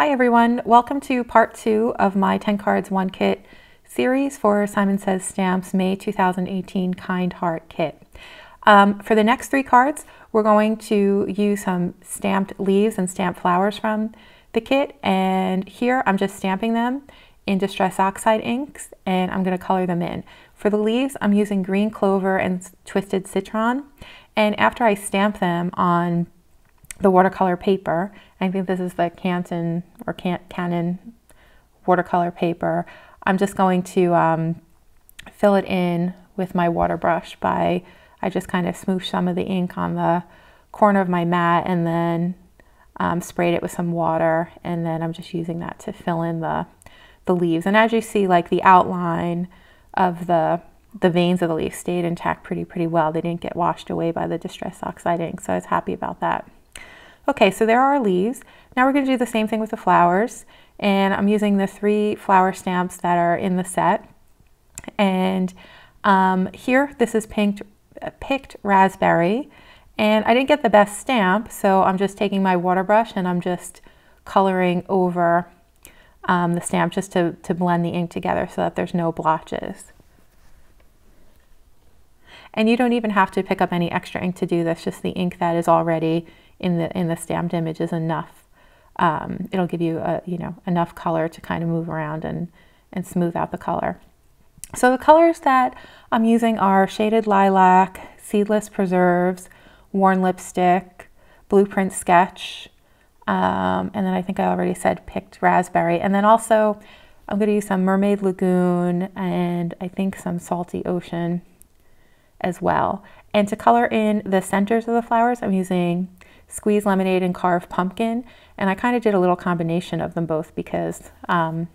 Hi everyone, welcome to part 2 of my 10 cards 1 kit series for Simon Says Stamps May 2018 Kind Heart Kit. For the next 3 cards, we're going to use some stamped leaves and stamped flowers from the kit, and here I'm just stamping them in Distress Oxide inks and I'm going to color them in. For the leaves, I'm using green clover and twisted citron, and after I stamp them on the watercolor paper, I think this is the Canton or Canon watercolor paper, I'm just going to fill it in with my water brush I just kind of smooshed some of the ink on the corner of my mat and then sprayed it with some water, and then I'm just using that to fill in the leaves. And as you see, like, the outline of the veins of the leaf stayed intact pretty well. They didn't get washed away by the Distress Oxide ink, so I was happy about that. Okay, so there are our leaves. Now we're going to do the same thing with the flowers, and I'm using the 3 flower stamps that are in the set. And here, this is picked raspberry, and I didn't get the best stamp, so I'm just taking my water brush and I'm just coloring over the stamp just to blend the ink together so that there's no blotches. And you don't even have to pick up any extra ink to do this, just the ink that is already in the stamped image is enough. It'll give you enough color to kind of move around and smooth out the color. So the colors that I'm using are Shaded Lilac, Seedless Preserves, Worn Lipstick, Blueprint Sketch, and then I think I already said Picked Raspberry. And then also I'm going to use some Mermaid Lagoon and I think some Salty Ocean as well. And to color in the centers of the flowers, I'm using Squeeze Lemonade and Carve Pumpkin, and I kind of did a little combination of them both because I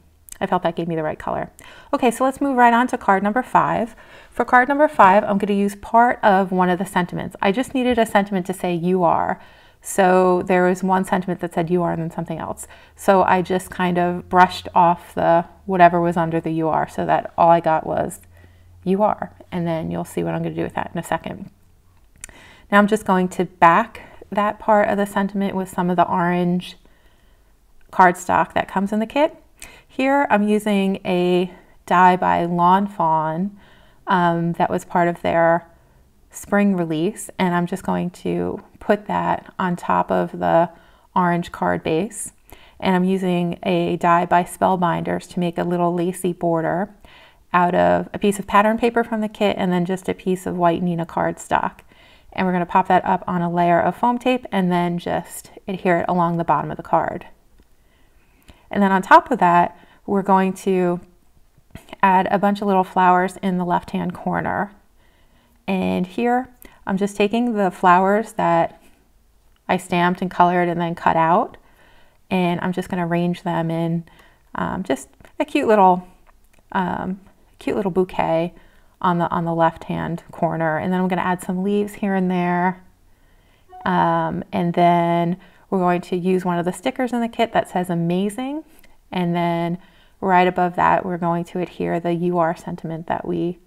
felt that gave me the right color. Okay, so let's move right on to card number 5. For card number 5, I'm going to use part of one of the sentiments. I just needed a sentiment to say "you are." So there was one sentiment that said "you are" and then something else. So I just kind of brushed off the whatever was under the "you are" so that all I got was "you are." And then you'll see what I'm going to do with that in a second. Now I'm just going to back that part of the sentiment with some of the orange cardstock that comes in the kit. Here I'm using a die by Lawn Fawn that was part of their spring release, and I'm just going to put that on top of the orange card base. And I'm using a die by Spellbinders to make a little lacy border out of a piece of pattern paper from the kit and then just a piece of white Nina cardstock. And we're going to pop that up on a layer of foam tape and then just adhere it along the bottom of the card. And then on top of that, we're going to add a bunch of little flowers in the left-hand corner. And here, I'm just taking the flowers that I stamped and colored and then cut out, and I'm just going to arrange them in just a cute little bouquet on the left-hand corner. And then I'm going to add some leaves here and there. And then we're going to use one of the stickers in the kit that says "Amazing." And then right above that, we're going to adhere the "you are" sentiment that we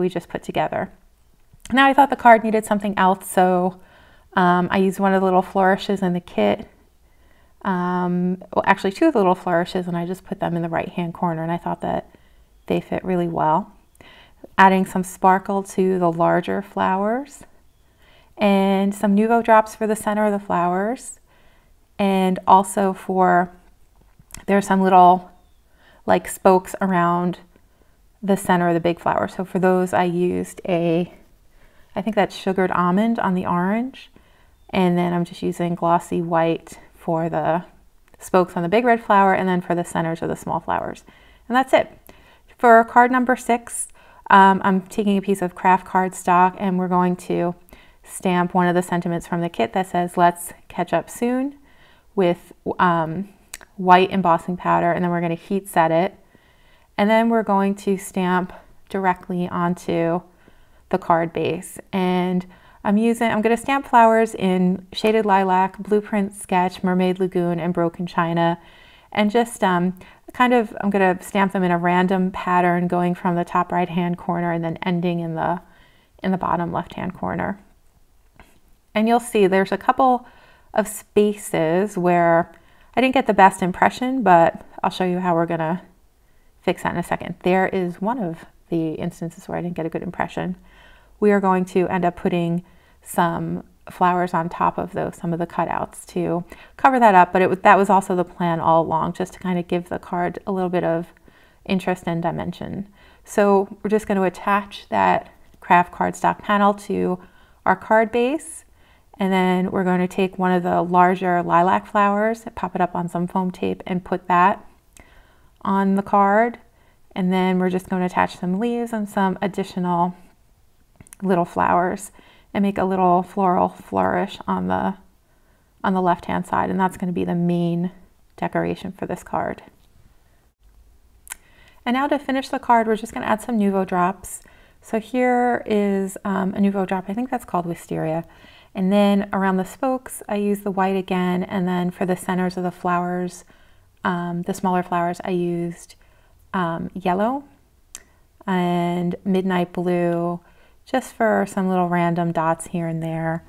just put together. Now I thought the card needed something else, so I used one of the little flourishes in the kit. Well, actually 2 of the little flourishes, and I just put them in the right-hand corner, and I thought that they fit really well. Adding some sparkle to the larger flowers, and some Nuvo drops for the center of the flowers, and also there's some little like spokes around the center of the big flower. So for those I used I think that's sugared almond on the orange, and then I'm just using glossy white for the spokes on the big red flower and then for the centers of the small flowers. And that's it. For card number 6, I'm taking a piece of craft cardstock and we're going to stamp one of the sentiments from the kit that says "Let's catch up soon" with white embossing powder, and then we're going to heat set it. And then we're going to stamp directly onto the card base. And I'm going to stamp flowers in Shaded Lilac, Blueprint Sketch, Mermaid Lagoon, and Broken China. And just I'm going to stamp them in a random pattern going from the top right-hand corner and then ending in the bottom left-hand corner. And you'll see there's a couple of spaces where I didn't get the best impression, but I'll show you how we're gonna fix that in a second. There is one of the instances where I didn't get a good impression. We are going to end up putting some flowers on top of those, some of the cutouts to cover that up, but that was also the plan all along, just to kind of give the card a little bit of interest and dimension. So we're just going to attach that craft cardstock panel to our card base, and then we're going to take one of the larger lilac flowers, pop it up on some foam tape, and put that on the card. And then we're just going to attach some leaves and some additional little flowers and make a little floral flourish on the left hand side, and that's going to be the main decoration for this card. And now to finish the card, we're just going to add some Nuvo drops. So here is a Nuvo drop, I think that's called Wisteria. And then around the spokes, I use the white again, and then for the centers of the flowers, the smaller flowers, I used yellow and midnight blue, just for some little random dots here and there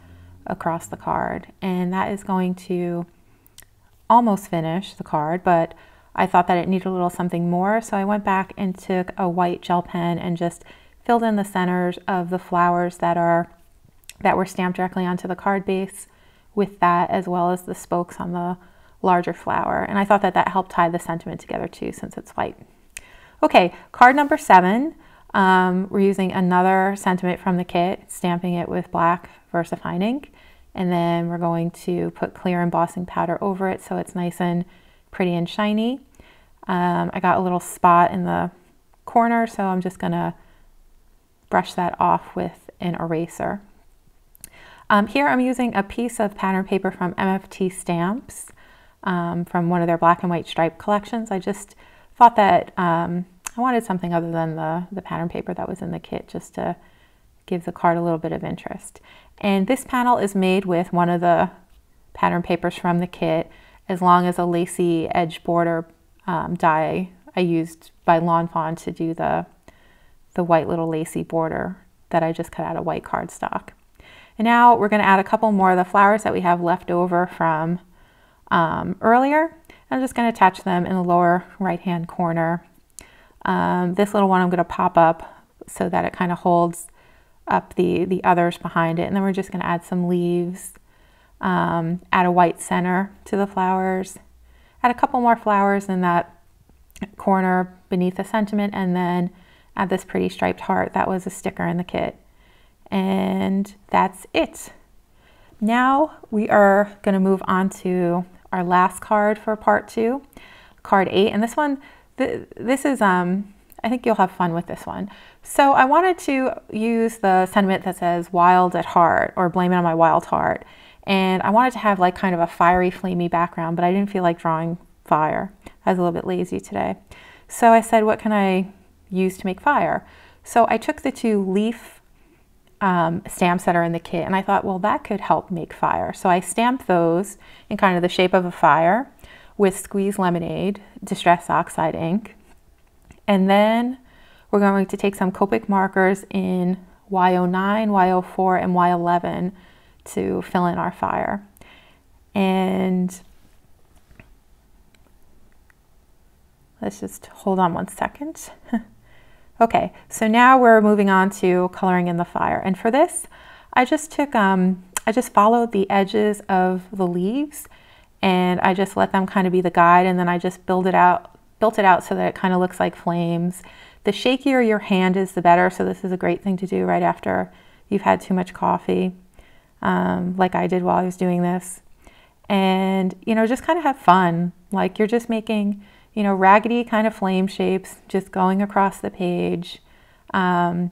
across the card. And that is going to almost finish the card, but I thought that it needed a little something more, so I went back and took a white gel pen and just filled in the centers of the flowers that were stamped directly onto the card base with that, as well as the spokes on the larger flower. And I thought that that helped tie the sentiment together too, since it's white. Okay, card number 7. We're using another sentiment from the kit, stamping it with black VersaFine ink, and then we're going to put clear embossing powder over it so it's nice and pretty and shiny. I got a little spot in the corner, so I'm just gonna brush that off with an eraser. Here I'm using a piece of pattern paper from MFT Stamps, from one of their black and white stripe collections. I just thought that I wanted something other than the pattern paper that was in the kit, just to give the card a little bit of interest. And this panel is made with one of the pattern papers from the kit, as long as a lacy edge border die I used by Lawn Fawn to do the white little lacy border that I just cut out of white cardstock. And now we're going to add a couple more of the flowers that we have left over from earlier. I'm just going to attach them in the lower right hand corner. This little one I'm going to pop up so that it kind of holds up the others behind it. And then we're just going to add some leaves, add a white center to the flowers, add a couple more flowers in that corner beneath the sentiment, and then add this pretty striped heart that was a sticker in the kit. And that's it. Now we are going to move on to our last card for part 2, card 8. And this one, this is, I think you'll have fun with this one. So I wanted to use the sentiment that says wild at heart, or blame it on my wild heart. And I wanted to have like kind of a fiery, flamey background, but I didn't feel like drawing fire. I was a little bit lazy today. So I said, what can I use to make fire? So I took the 2 leaf stamps that are in the kit, and I thought, well, that could help make fire. So I stamped those in kind of the shape of a fire with Squeeze Lemonade Distress Oxide ink. And then we're going to take some Copic markers in Y09, Y04, and Y11 to fill in our fire. And let's just hold on one second. Okay, so now we're moving on to coloring in the fire. And for this, I just took, I just followed the edges of the leaves, and I just let them kind of be the guide, and then I just built it out so that it kind of looks like flames. The shakier your hand is, the better. So this is a great thing to do right after you've had too much coffee, like I did while I was doing this. And, you know, just kind of have fun. Like you're just making, you know, raggedy kind of flame shapes just going across the page. You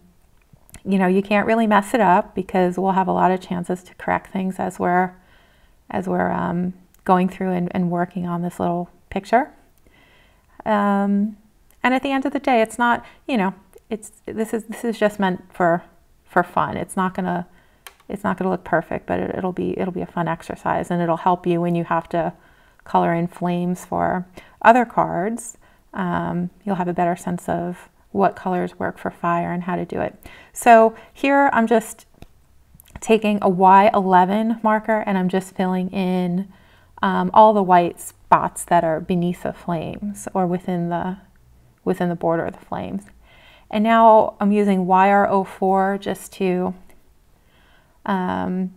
know, you can't really mess it up because we'll have a lot of chances to correct things as we're going through and working on this little picture. And at the end of the day, it's not, you know, this is just meant for fun. It's not gonna look perfect, but it'll be a fun exercise, and it'll help you when you have to color in flames for other cards. You'll have a better sense of what colors work for fire and how to do it. So here I'm just taking a Y11 marker, and I'm just filling in all the whites spots that are beneath the flames or within the border of the flames. And now I'm using YR04 just to add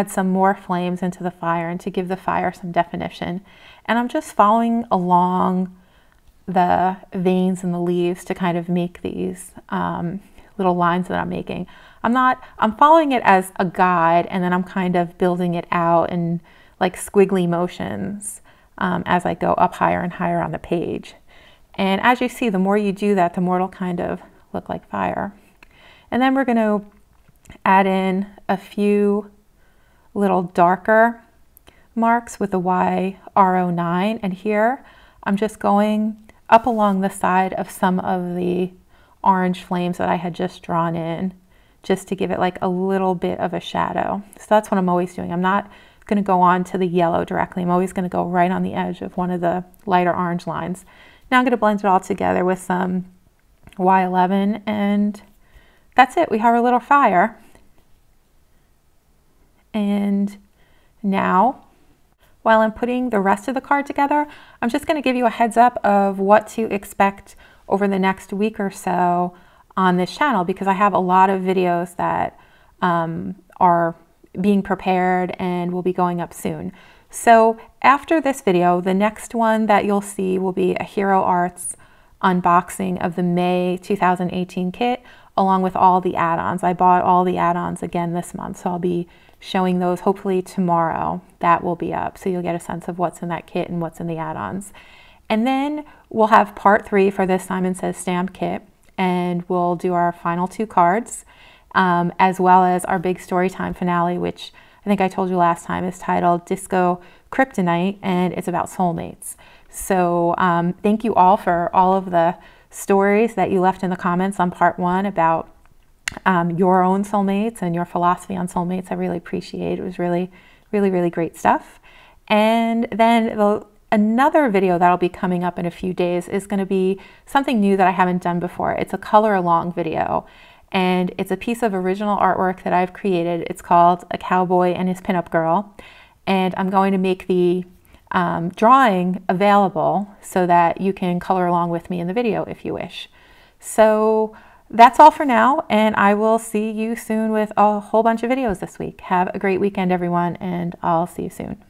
some more flames into the fire and to give the fire some definition. And I'm just following along the veins in the leaves to kind of make these little lines that I'm making. I'm following it as a guide, and then I'm kind of building it out in like squiggly motions as I go up higher and higher on the page. And as you see, the more you do that, the more it'll kind of look like fire. And then we're going to add in a few little darker marks with the YR09. And here I'm just going up along the side of some of the orange flames that I had just drawn in, just to give it like a little bit of a shadow. So that's what I'm always doing. I'm not going to go on to the yellow directly. I'm always going to go right on the edge of one of the lighter orange lines. Now I'm going to blend it all together with some Y11, and that's it. We have our little fire. And now, while I'm putting the rest of the card together, I'm just going to give you a heads up of what to expect over the next week or so on this channel, because I have a lot of videos that are being prepared and will be going up soon. So after this video, the next one that you'll see will be a Hero Arts unboxing of the May 2018 kit, along with all the add-ons. I bought all the add-ons again this month, so I'll be showing those hopefully tomorrow. That will be up, so you'll get a sense of what's in that kit and what's in the add-ons. And then we'll have part 3 for this Simon Says stamp kit, and we'll do our final 2 cards, as well as our big story time finale, which I think I told you last time is titled Disco Kryptonite, and it's about soulmates. So thank you all for all of the stories that you left in the comments on part 1 about your own soulmates and your philosophy on soulmates. I really appreciate it. It was really, really, really great stuff. And then another video that'll be coming up in a few days is going to be something new that I haven't done before. It's a color along video, and it's a piece of original artwork that I've created. It's called A Cowboy and His Pinup Girl, and I'm going to make the drawing available so that you can color along with me in the video if you wish. So that's all for now, and I will see you soon with a whole bunch of videos this week. Have a great weekend, everyone, and I'll see you soon.